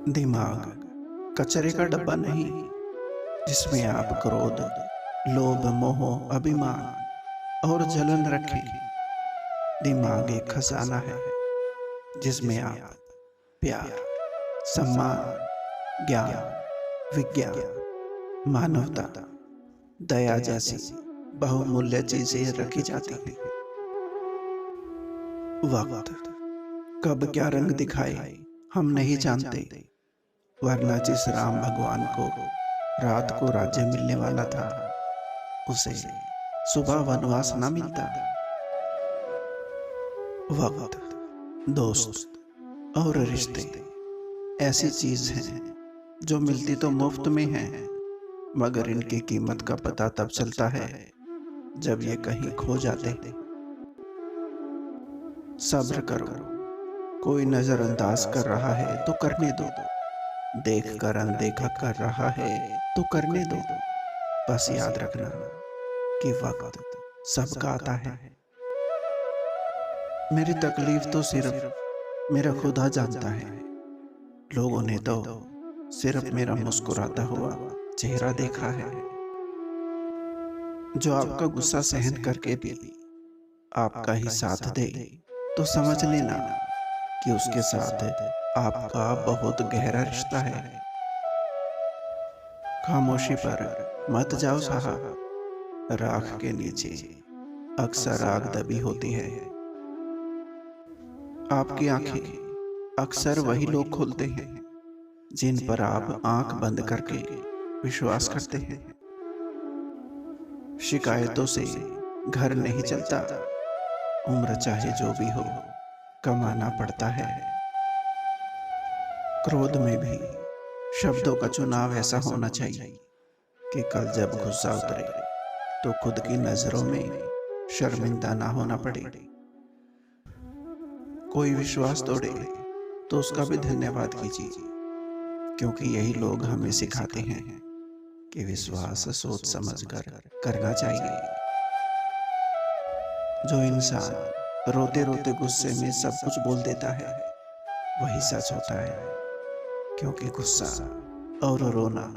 दिमाग कचरे का डब्बा नहीं जिसमें आप क्रोध, लोभ, मोह, अभिमान और जलन रखें। दिमाग एक खजाना है जिसमें आप प्यार, सम्मान, ज्ञान, विज्ञान, मानवता, दया जैसी बहुमूल्य चीजें रखी जाती हैं। वक्त कब क्या रंग दिखाए हम नहीं जानते, वरना जिस राम भगवान को रात को राज्य मिलने वाला था, उसे सुबह वनवास न मिलता। वक्त, दोस्त और रिश्ते ऐसी चीज हैं जो मिलती तो मुफ्त में है, मगर इनकी कीमत का पता तब चलता है जब ये कहीं खो जाते। सब्र करो, कोई नजरअंदाज कर रहा है तो करने दो, देख कर अनदेखा कर रहा है तो करने दो। बस याद रखना कि वक्त सबका आता है। मेरी तकलीफ तो सिर्फ मेरा खुदा जानता है। लोगों ने तो सिर्फ मेरा मुस्कुराता हुआ चेहरा देखा है। जो आपका गुस्सा सहन करके भी आपका ही साथ दे तो समझ लेना कि उसके साथ आपका बहुत गहरा रिश्ता है। खामोशी पर मत जाओ साहब, राख के नीचे अक्सर आग दबी होती है। आपकी आंखें अक्सर वही लोग खोलते हैं जिन पर आप आंख बंद करके विश्वास करते हैं। शिकायतों से घर नहीं चलता, उम्र चाहे जो भी हो कमाना पड़ता है। क्रोध में भी शब्दों का चुनाव ऐसा होना चाहिए कि कल जब गुस्सा उतरे तो खुद की नजरों में शर्मिंदा ना होना पड़े। कोई विश्वास तोड़े तो उसका भी धन्यवाद कीजिए, क्योंकि यही लोग हमें सिखाते हैं कि विश्वास सोच समझकर करना चाहिए। जो इंसान रोते रोते गुस्से में सब कुछ बोल देता है वही सच होता है, क्योंकि गुस्सा और रोना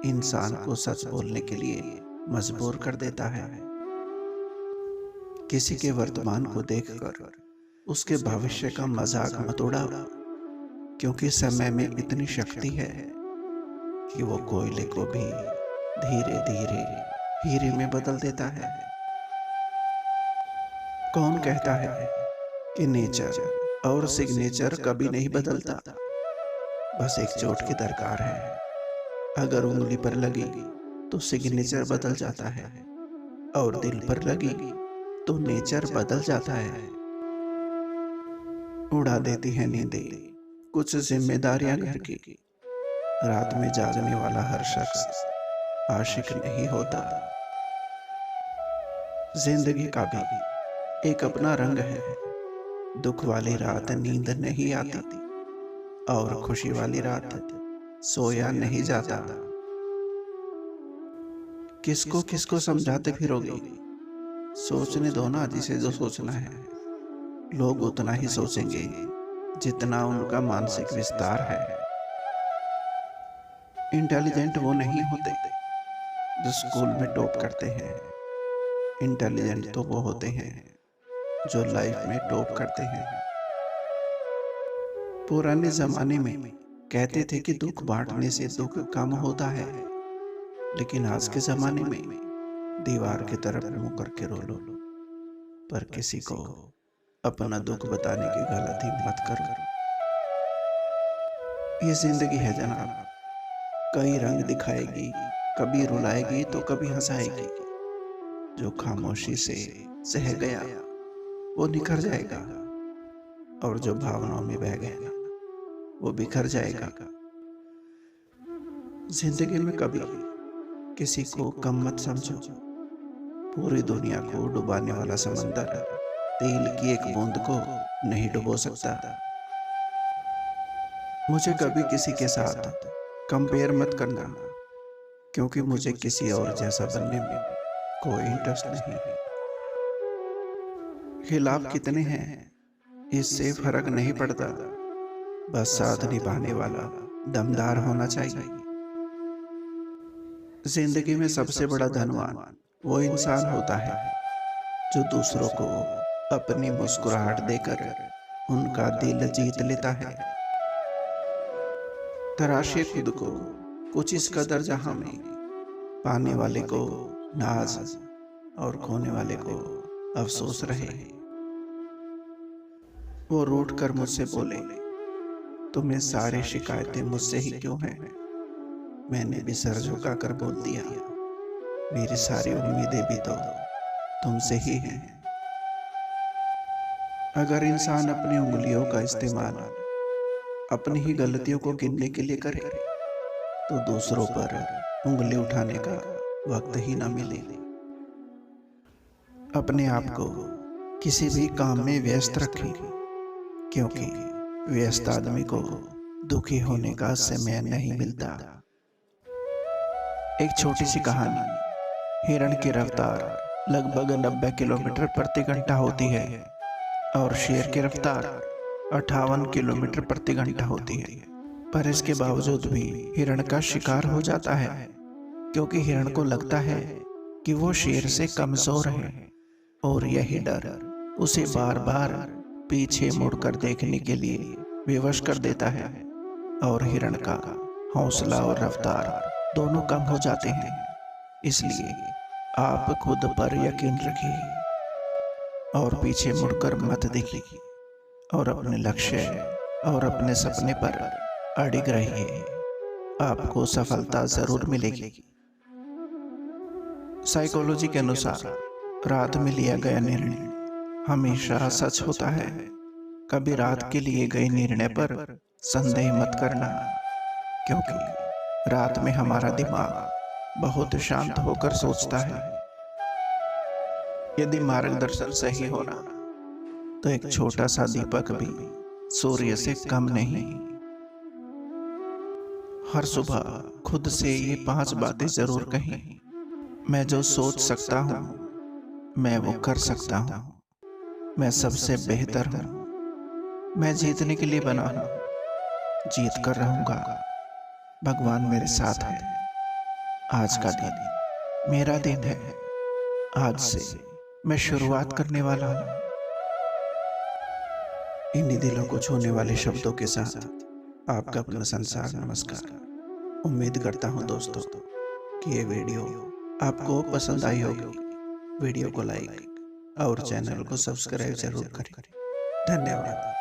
इंसान को सच बोलने के लिए मजबूर कर देता है। किसी के वर्तमान को देखकर उसके भविष्य का मजाक मत उड़ाओ, क्योंकि समय में इतनी शक्ति है कि वो कोयले को भी धीरे धीरे हीरे में बदल देता है। कौन कहता है कि नेचर और सिग्नेचर कभी नहीं बदलता? बस एक चोट की दरकार है। अगर उंगली पर लगी तो सिग्नेचर बदल जाता है, और दिल पर लगी तो नेचर बदल जाता है। उड़ा देती है नींदें कुछ जिम्मेदारियां घर की। रात में जागने वाला हर शख्स आशिक नहीं होता। जिंदगी का भी एक अपना रंग है। दुख वाली रात नींद नहीं आती, और खुशी वाली रात सोया नहीं जाता। किसको किसको समझाते फिरोगे? सोचने दो ना जिसे जो सोचना है। लोग उतना ही सोचेंगे जितना उनका मानसिक विस्तार है। इंटेलिजेंट वो नहीं होते जो स्कूल में टॉप करते हैं। इंटेलिजेंट तो वो होते हैं जो लाइफ में टॉप करते हैं। पुराने जमाने में कहते थे कि दुख बांटने से दुख कम होता है, लेकिन आज के जमाने में दीवार की तरफ मुंह करके रो लो, पर किसी को अपना दुख बताने की गलती मत करो। ये जिंदगी है जनाब, कई रंग दिखाएगी, कभी रुलाएगी तो कभी हंसाएगी। जो खामोशी से सह गया वो निखर जाएगा, और जो भावनाओं में बह गया वो बिखर जाएगा। जिंदगी में कभी किसी को कम मत समझो। पूरी दुनिया को डुबाने वाला समंदर तेल की एक बूंद को नहीं डुबो सकता। मुझे कभी किसी के साथ कंपेयर मत करना, क्योंकि मुझे किसी और जैसा बनने में कोई इंटरेस्ट नहीं। खिलाफ कितने हैं इससे फर्क नहीं पड़ता, बस साथ निभाने वाला दमदार होना चाहिए। जिंदगी में सबसे बड़ा धनवान वो इंसान होता है जो दूसरों को अपनी मुस्कुराहट देकर उनका दिल जीत लेता है। तराशे खुद को कुछ इस कदर जहां में पाने वाले को नाज और खोने वाले को अफसोस रहे। वो रूठ कर मुझसे बोले, तुम्हें सारी शिकायतें मुझसे ही क्यों हैं? मैंने भी सर झुकाकर बोल दिया, मेरी सारी उम्मीदें भी तो तुमसे ही हैं। अगर इंसान अपनी उंगलियों का इस्तेमाल अपनी ही गलतियों को गिनने के लिए करे तो दूसरों पर उंगली उठाने का वक्त ही ना मिले। अपने आप को किसी भी काम में व्यस्त रखें, क्योंकि व्यस्त आदमी को दुखी होने का समय नहीं मिलता। एक छोटी सी कहानी। हिरण की रफ्तार लगभग 90 किलोमीटर प्रति घंटा होती है और शेर की रफ्तार 58 किलोमीटर प्रति घंटा होती है। पर इसके बावजूद भी हिरण का शिकार हो जाता है, क्योंकि हिरण को लगता है कि वो शेर से कमजोर है और यही डर उसे बार बार पीछे मुड़कर देखने के लिए विवश कर देता है और हिरण का हौसला और रफ्तार दोनों कम हो जाते हैं। इसलिए आप खुद पर यकीन रखिए और पीछे मुड़कर मत देखिए और अपने लक्ष्य और अपने सपने पर अड़िग रहिए। आपको सफलता जरूर मिलेगी। साइकोलॉजी के अनुसार रात में लिया गया निर्णय हमेशा सच होता है। कभी रात के लिए गए निर्णय पर संदेह मत करना, क्योंकि रात में हमारा दिमाग बहुत शांत होकर सोचता है। यदि मार्गदर्शन सही होना तो एक छोटा सा दीपक भी सूर्य से कम नहीं। हर सुबह खुद से ये 5 बातें जरूर कहें। मैं जो सोच सकता हूँ मैं वो कर सकता हूँ। मैं सबसे बेहतर हूँ। मैं जीतने के लिए बना हूँ, जीत कर रहूंगा। भगवान मेरे साथ है। आज का दिन मेरा दिन है। आज से मैं शुरुआत करने वाला हूँ। इन्हीं दिलों को छूने वाले शब्दों के साथ आपका अपना संसार नमस्कार। उम्मीद करता हूँ दोस्तों कि ये वीडियो आपको पसंद आई होगी। वीडियो को लाइक और चैनल को सब्सक्राइब जरूर करें। धन्यवाद।